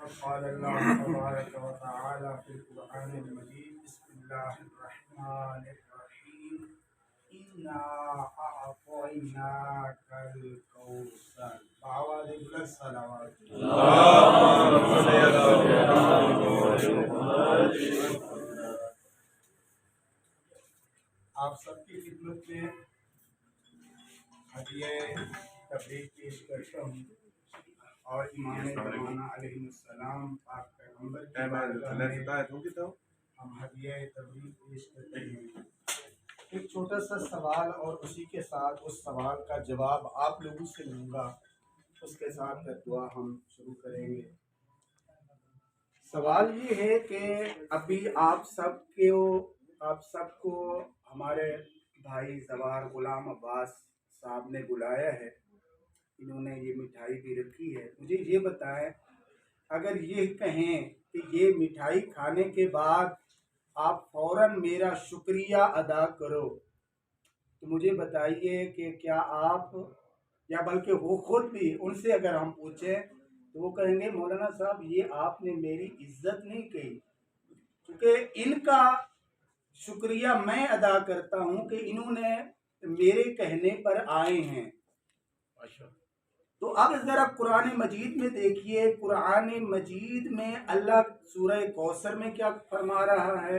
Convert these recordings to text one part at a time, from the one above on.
قال الله تبارك وتعالى في القرآن المجيد بسم الله الرحمن الرحيم إنا أعطيناك الكوثر بآواز بلند صلوات آپ سب کی خدمت میں ہدیہ تبریک پیش کرتا ہوں اور امام زمانہ علیہ السلام پاک پیغمبر کی بارگاہ میں ہم ہدیہ تبریک پیش کرتے ہیں۔ ایک چھوٹا سا سوال اور اسی کے ساتھ اس سوال کا جواب آپ لوگوں سے لوں گا، اس کے ساتھ دعا ہم شروع کریں گے۔ سوال یہ ہے کہ ابھی آپ سب کو ہمارے بھائی زوار غلام عباس صاحب نے بلایا ہے، انہوں نے یہ مٹھائی بھی رکھی ہے۔ مجھے یہ بتائیں، اگر یہ کہیں کہ یہ مٹھائی کھانے کے بعد آپ فوراً میرا شکریہ ادا کرو، تو مجھے بتائیے کہ کیا آپ یا بلکہ وہ خود بھی ان سے اگر ہم پوچھیں تو وہ کہیں گے مولانا صاحب یہ آپ نے میری عزت نہیں کی، کیونکہ ان کا شکریہ میں ادا کرتا ہوں کہ انہوں نے میرے کہنے پر آئے ہیں۔ تو اب ذرا قرآن مجید میں دیکھیے، قرآن مجید میں اللہ سورہ کوثر میں کیا فرما رہا ہے؟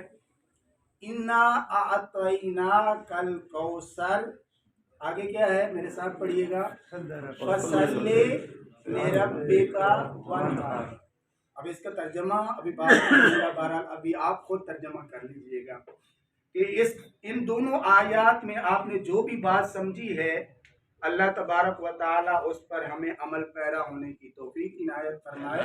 انا اعطیناک الکوثر، آگے کیا ہے میرے ساتھ پڑھیے گا، فصلی لربک وانحر۔ اب اس کا ترجمہ بہرحال ابھی آپ خود ترجمہ کر لیجئے گا کہ ان دونوں آیات میں آپ نے جو بھی بات سمجھی ہے، اللہ تبارک و تعالیٰ اس پر ہمیں عمل پیرا ہونے کی توفیق عنایت فرمائے۔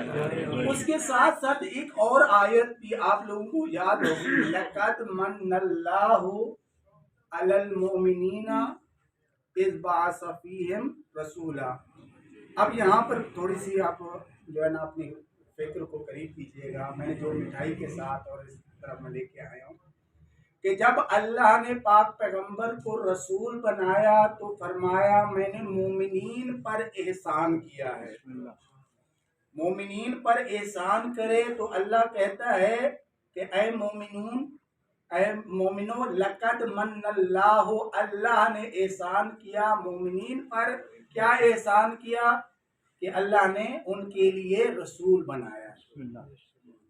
اس کے ساتھ ساتھ ایک اور آیت بھی آپ لوگوں کو یاد ہوگی، لَقَدْ مَنَّ اللَّهُ عَلَى الْمُؤْمِنِينَ إِذْ بَعَثَ فِيهِمْ رَسُولًا۔ اب یہاں پر تھوڑی سی آپ جو ہے نا اپنی فکر کو قریب کیجیے گا، میں نے جو مٹھائی کے ساتھ اور اس طرح میں لے کے آیا ہوں کہ جب اللہ نے پاک پیغمبر کو رسول بنایا تو فرمایا میں نے مومنین پر احسان کیا ہے۔ مومنین پر احسان کرے تو اللہ کہتا ہے کہ اے مومنو لقد من اللہ، اللہ نے احسان کیا مومنین پر۔ کیا احسان کیا؟ کہ اللہ نے ان کے لیے رسول بنایا۔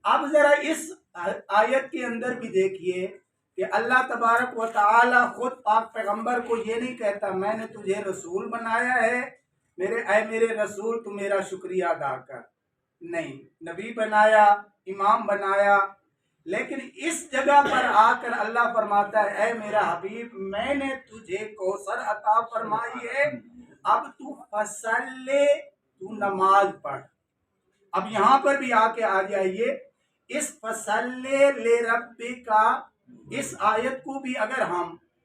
اب ذرا اس آیت کے اندر بھی دیکھیے کہ اللہ تبارک و تعالی خود پاک پیغمبر کو یہ نہیں کہتا میں نے تجھے رسول بنایا ہے، میرے رسول تو میرا شکریہ ادا کر، نہیں، نبی بنایا، امام بنایا، لیکن اس جگہ پر آ کر اللہ فرماتا ہے اے میرا حبیب میں نے تجھے کوثر عطا فرمائی ہے، اب تو فصلی، تو نماز پڑھ۔ اب یہاں پر بھی آ کے آ جائیے، اس فصلی لربک، اس آیت کو بھی اگر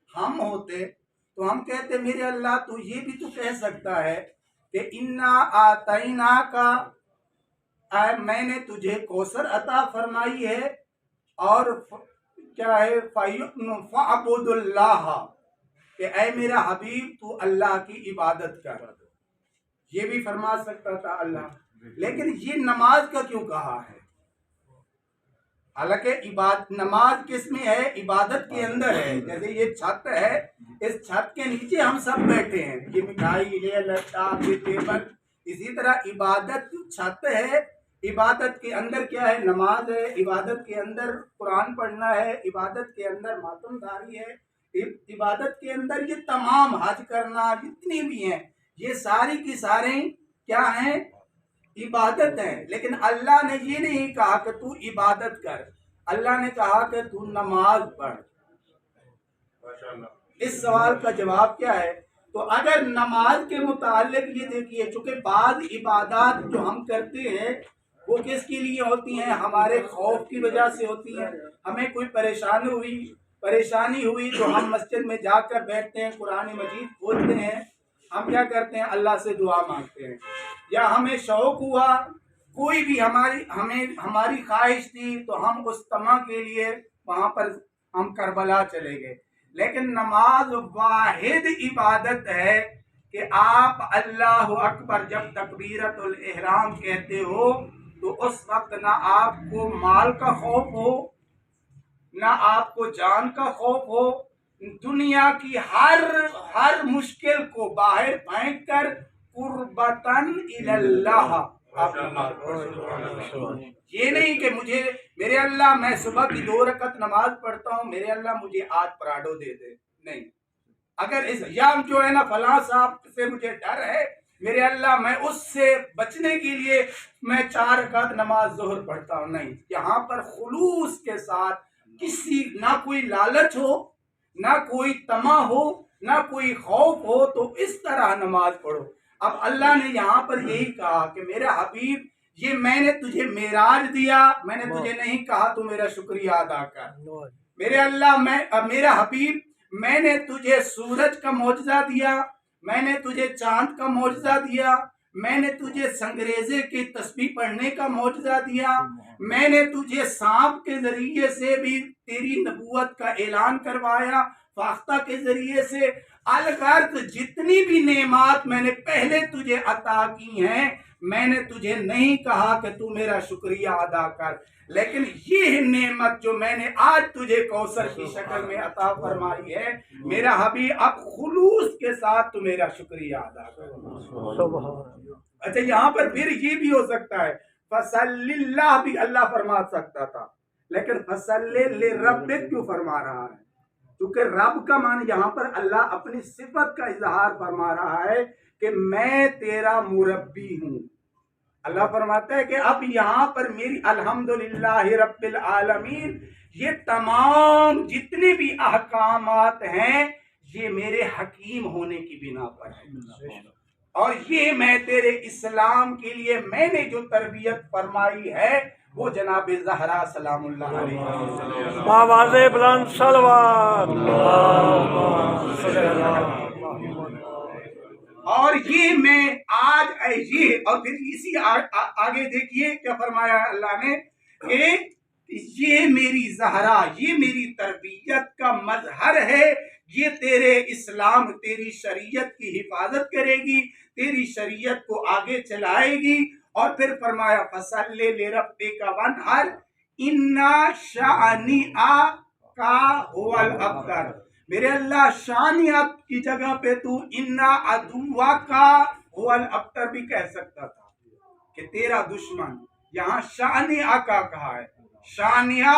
ہم ہوتے تو ہم کہتے میرے اللہ تو یہ بھی تو کہہ سکتا ہے کہ انا اعطیناک، میں نے تجھے کوثر عطا فرمائی ہے، اور کیا ہے فَعْبُدُ اللَّهَ، کہ اے میرا حبیب تو اللہ کی عبادت کر، یہ بھی فرما سکتا تھا اللہ، لیکن یہ نماز کا کیوں کہا ہے؟ حالانکہ نماز کس میں ہے؟ عبادت کے اندر ہے۔ جیسے یہ چھت ہے، اس چھت کے نیچے ہم سب بیٹھے ہیں، یہ مٹھائی، یہ لیپٹاپ، یہ ٹیبل، اسی طرح عبادت چھت ہے، عبادت کے اندر کیا ہے؟ نماز ہے، عبادت کے اندر قرآن پڑھنا ہے، عبادت کے اندر ماتم داری ہے، عبادت کے اندر یہ تمام حج کرنا جتنی بھی ہیں یہ ساری کی ساری کیا ہیں؟ عبادت ہے۔ لیکن اللہ نے یہ نہیں کہا کہ تو عبادت کر، اللہ نے کہا کہ تو نماز پڑھ۔ اس سوال کا جواب کیا ہے؟ تو اگر نماز کے متعلق یہ دیکھیے، چونکہ بعض عبادات جو ہم کرتے ہیں وہ کس کے لیے ہوتی ہیں؟ ہمارے خوف کی وجہ سے ہوتی ہیں، ہمیں کوئی پریشانی ہوئی تو ہم مسجد میں جا کر بیٹھتے ہیں، قرآن مجید کھولتے ہیں، ہم کیا کرتے ہیں؟ اللہ سے دعا مانگتے ہیں، یا ہمیں شوق ہوا، کوئی بھی ہماری خواہش تھی تو ہم اس طمع کے لیے وہاں پر ہم کربلا چلے گئے۔ لیکن نماز واحد عبادت ہے کہ آپ اللہ اکبر جب تکبیرت الاحرام کہتے ہو تو اس وقت نہ آپ کو مال کا خوف ہو، نہ آپ کو جان کا خوف ہو، دنیا کی ہر مشکل کو باہر پھینک کر قربتاً اللہ آپ نماز پڑھیں۔ یہ نہیں کہ میرے اللہ میں صبح کی 2 رکعت نماز پڑھتا ہوں، میرے اللہ مجھے آج پراڈو دے دے، نہیں۔ اگر یا جو ہے نا فلاں صاحب سے مجھے ڈر ہے، میرے اللہ میں اس سے بچنے کے لیے میں 4 رکعت نماز ظہر پڑھتا ہوں، نہیں۔ یہاں پر خلوص کے ساتھ نہ کوئی لالچ ہو، نہ کوئی طمع ہو، نہ کوئی خوف ہو، تو اس طرح نماز پڑھو۔ اب اللہ نے یہاں پر یہی کہا کہ میرا حبیب، یہ میں نے تجھے معراج دیا، میں نے تجھے نہیں کہا تو میرا شکریہ ادا کر۔ میرے اللہ میرا حبیب، میں نے تجھے سورج کا معجزہ دیا، میں نے تجھے چاند کا معجزہ دیا، میں نے تجھے سنگریزے کی تسبیح پڑھنے کا معجزہ دیا، میں نے تجھے سانپ کے ذریعے سے بھی تیری نبوت کا اعلان کروایا، فاختہ کے ذریعے سے، الغرض جتنی بھی نعمات میں نے پہلے تجھے عطا کی ہیں، میں نے تجھے نہیں کہا کہ تو میرا شکریہ ادا کر، لیکن یہ نعمت جو میں نے آج تجھے کوثر کی شکل میں عطا فرمائی ہے، میرا حبیب اب خلوص کے ساتھ تو میرا شکریہ ادا کر۔ اچھا، یہاں پر پھر یہ بھی ہو سکتا ہے، فصل اللہ بھی اللہ فرما سکتا تھا، لیکن فصل لربک کیوں فرما رہا ہے؟ کیونکہ رب کا معنی یہاں پر اللہ اپنی صفت کا اظہار فرما رہا ہے کہ میں تیرا مربی ہوں۔ اللہ فرماتا ہے کہ اب یہاں پر میری الحمدللہ رب العالمین، یہ تمام جتنے بھی احکامات ہیں یہ میرے حکیم ہونے کی بنا پر ہے، اور یہ میں تیرے اسلام کے لیے میں نے جو تربیت فرمائی ہے وہ جناب زہرا سلام اللہ علیہ آواز بلند صلوات، اور یہ میں آج یہ، اور پھر اسی آگے دیکھیے کیا فرمایا اللہ نے کہ یہ میری زہرا، یہ میری تربیت کا مظہر ہے، یہ تیرے اسلام، تیری شریعت کی حفاظت کرے گی، تیری شریعت کو آگے چلائے گی۔ اور پھر فرمایا فصل لربک وانحر ان شانئک هو الابتر، میرے اللہ شانئک کی جگہ پہ تو ان عدوک هو الابتر بھی کہہ سکتا تھا کہ تیرا دشمن، یہاں شانئک کہا ہے، شانیہ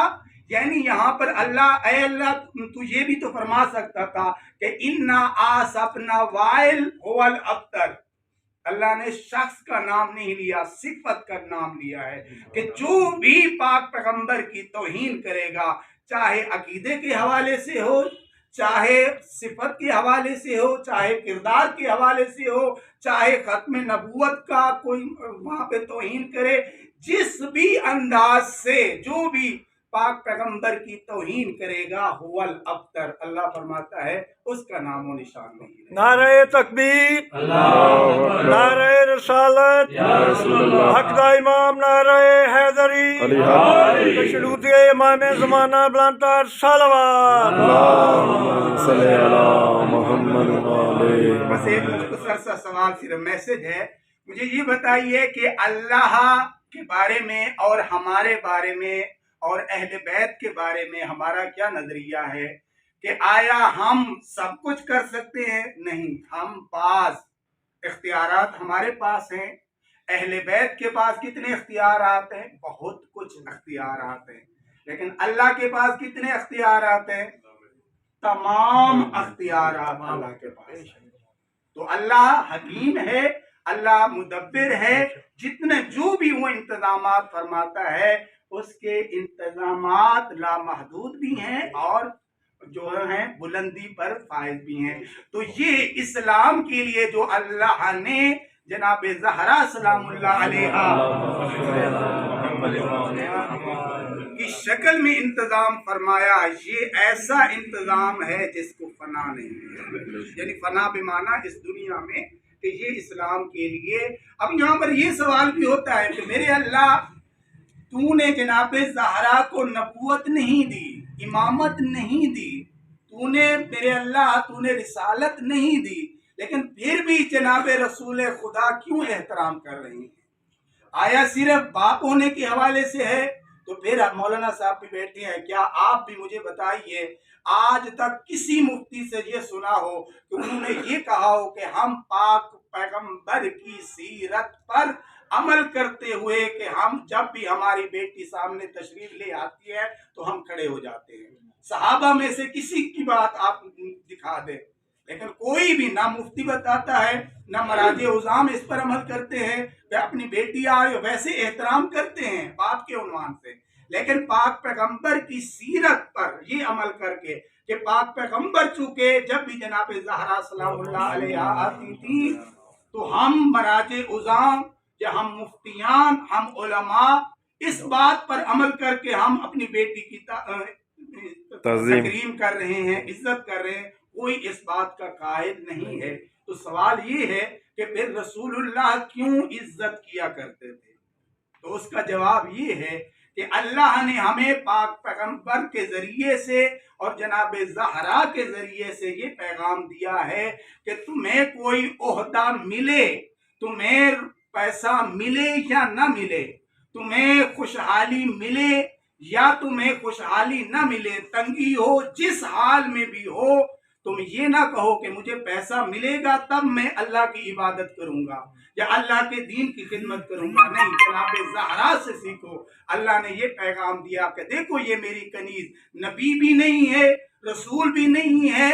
یعنی یہاں پر اللہ، اے اللہ تو یہ بھی تو فرما سکتا تھا کہ انا آصفنا وائل هو الابتر، اللہ نے شخص کا نام نہیں لیا، صفت کا نام لیا ہے کہ جو بھی پاک پیغمبر کی توہین کرے گا، چاہے عقیدے کے حوالے سے ہو، چاہے صفت کے حوالے سے ہو، چاہے کردار کے حوالے سے ہو، چاہے ختم نبوت کا کوئی وہاں پہ توہین کرے، جس بھی انداز سے جو بھی پاک پیغمبر کی توہین کرے گا هو الابتر، اللہ فرماتا ہے اس کا نام و نشان نہیں ہے۔ نعرہ تکبیر، نعرہ رسالت، حق دا امام نعرہ حیدری، مشروط امام زمانہ بلندتر صلوات۔ بس ایک مختصر سا سوال، صرف میسج ہے، مجھے یہ بتائیے کہ اللہ کے بارے میں اور ہمارے بارے میں اور اہل بیت کے بارے میں ہمارا کیا نظریہ ہے کہ آیا ہم سب کچھ کر سکتے ہیں؟ نہیں، ہم پاس اختیارات ہمارے پاس ہیں۔ اہل بیت کے پاس کتنے اختیارات ہیں؟ بہت کچھ اختیارات ہیں، لیکن اللہ کے پاس کتنے اختیارات ہیں؟ تمام اختیارات اللہ کے پاس ہیں۔ تو اللہ حکیم ہے، اللہ مدبر ہے، جتنے جو بھی وہ انتظامات فرماتا ہے اس کے انتظامات لامحدود بھی ہیں اور جو ہیں بلندی پر فائز بھی ہیں۔ تو یہ اسلام کے لیے جو اللہ نے جناب زہرا سلام اللہ علیہا کی شکل میں انتظام فرمایا، یہ ایسا انتظام ہے جس کو فنا نہیں ہے، یعنی فنا بمعنی اس دنیا میں کہ یہ اسلام کے لیے۔ اب یہاں پر یہ سوال بھی ہوتا ہے کہ میرے اللہ تو نے جناب زہرا کو نبوت نہیں دی، امامت نہیں دی، تو نے میرے اللہ تو نے رسالت نہیں دی، لیکن پھر بھی جناب رسول خدا کیوں احترام کر رہی ہیں؟ آیا صرف باپ ہونے کے حوالے سے ہے؟ تو پھر مولانا صاحب بھی بیٹھے ہیں، کیا آپ بھی مجھے بتائیے آج تک کسی مفتی سے یہ سنا ہو کہ انہوں نے یہ کہا ہو کہ ہم پاک پیغمبر کی سیرت پر عمل کرتے ہوئے کہ ہم جب بھی ہماری بیٹی سامنے تشریف لے آتی ہے تو ہم کھڑے ہو جاتے ہیں؟ صحابہ میں سے کسی کی بات آپ دکھا دیں، لیکن کوئی بھی نہ مفتی بتاتا ہے نہ مراجع عظام اس پر عمل کرتے ہیں کہ اپنی بیٹی آئے ویسے احترام کرتے ہیں باپ کے عنوان سے، لیکن پاک پیغمبر کی سیرت پر یہ عمل کر کے کہ پاک پیغمبر چونکہ جب بھی جناب زہرا سلام اللہ علیہ آتی تھی تو ہم مراجع عظام یا ہم مفتیان ہم علماء اس بات پر عمل کر کے ہم اپنی بیٹی کی تکریم کر رہے ہیں، عزت کر رہے ہیں، کوئی اس بات کا قائل نہیں ہے۔ تو سوال یہ ہے کہ پھر رسول اللہ کیوں عزت کیا کرتے تھے؟ تو اس کا جواب یہ ہے کہ اللہ نے ہمیں پاک پیغمبر کے ذریعے سے اور جناب زہرا کے ذریعے سے یہ پیغام دیا ہے کہ تمہیں کوئی عہدہ ملے، تمہیں پیسہ ملے یا نہ ملے، تمہیں خوشحالی ملے یا تمہیں خوشحالی نہ ملے، تنگی ہو جس حال میں بھی ہو، تم یہ نہ کہو کہ مجھے پیسہ ملے گا تب میں اللہ کی عبادت کروں گا یا اللہ کے دین کی خدمت کروں گا، نہیں، جناب زہرا سے سیکھو۔ اللہ نے یہ پیغام دیا کہ دیکھو یہ میری کنیز نبی بھی نہیں ہے، رسول بھی نہیں ہے،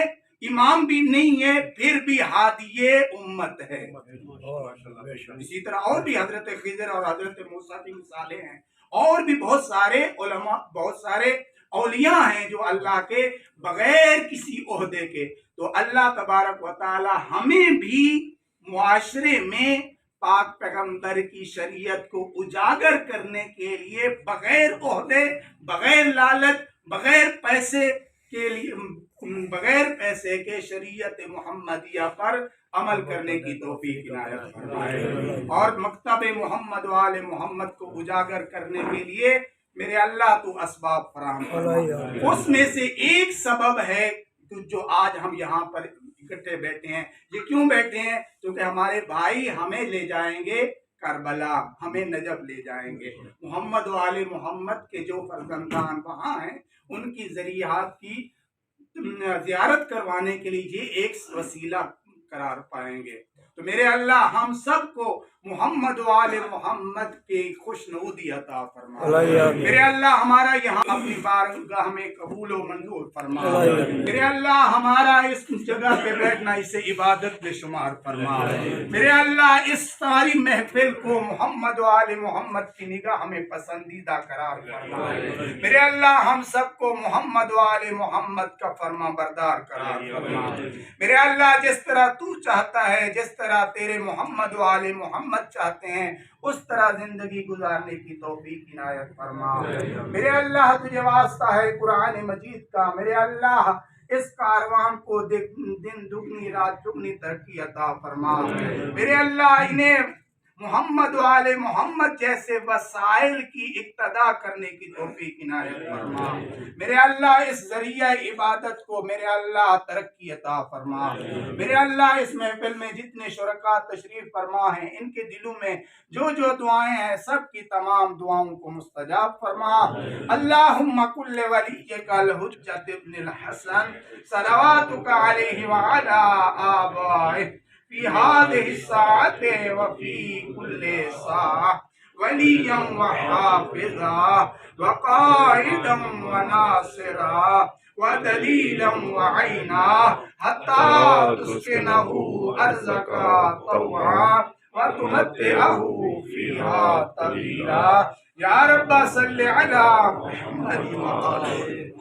امام بھی نہیں ہے، پھر بھی ہادی امت ہے۔ اسی طرح اور بھی حضرت خضر اور حضرت موسیٰ کی مثالیں ہیں، اور بھی بہت سارے علماء، بہت سارے اولیاء ہیں جو اللہ کے بغیر کسی عہدے کے۔ تو اللہ تبارک و تعالی ہمیں بھی معاشرے میں پاک پیغمبر کی شریعت کو اجاگر کرنے کے لیے بغیر عہدے، بغیر لالچ، بغیر پیسے کے لیے، بغیر پیسے کے شریعت محمدیہ پر عمل کرنے کی توفیق عنایت فرمائے، اور مکتب محمد و آل محمد کو اجاگر کرنے کے لیے میرے اللہ تو اسباب فراہم فرما۔ اس میں سے ایک سبب ہے جو آج ہم یہاں پر اکٹھے بیٹھے ہیں۔ یہ کیوں بیٹھے ہیں؟ کیونکہ ہمارے بھائی ہمیں لے جائیں گے کربلا، ہمیں نجف لے جائیں گے۔ محمد و آل محمد کے جو فرزندان وہاں ہیں ان کی ذریعات کی زیارت کروانے کے لیے یہ ایک وسیلہ قرار پائیں گے۔ تو میرے اللہ ہم سب کو محمد و آل محمد کی خوشنودی عطا فرما۔ میرے اللہ ہمارا یہاں اپنی بارگاہ میں قبول و منظور فرما۔ میرے اللہ ہمارا اس جگہ پہ بیٹھنا اسے عبادت میں شمار فرما۔ میرے اللہ اس ساری محفل کو محمد و آل محمد کی نگاہ میں پسندیدہ قرار فرما۔ میرے اللہ ہم سب کو محمد و آل محمد کا فرما بردار قرار فرما۔ میرے اللہ جس طرح تو چاہتا ہے، جس طرح تیرے محمد و آل محمد چاہتے ہیں، اس طرح زندگی گزارنے کی توفیق عنایت فرما۔ میرے اللہ تجھے واسطہ ہے قرآن مجید کا، میرے اللہ اس کاروان کو دن دگنی رات دگنی ترقی عطا فرما۔ میرے اللہ انہیں محمد و آل محمد جیسے وسائل کی اقتدا کرنے کی توفیق عنایت فرما۔ میرے اللہ اس ذریعہ عبادت کو میرے اللہ ترقی عطا فرما۔ میرے اللہ اس محفل میں جتنے شرکاء تشریف فرما ہیں ان کے دلوں میں جو جو دعائیں ہیں سب کی تمام دعاؤں کو مستجاب فرما۔ اللہم کل ولیک الحجۃ ابن الحسن صلواتک علیہ وعلی آبائہ فی هذه الساعة وفي كل ساعة وليا وحافظا وقائدا وناصرا ودليلا وعينا حتى تسكنه أرزك طوعا وتمتعه فيها طويلا۔ یا رب صل علی محمد وآلہ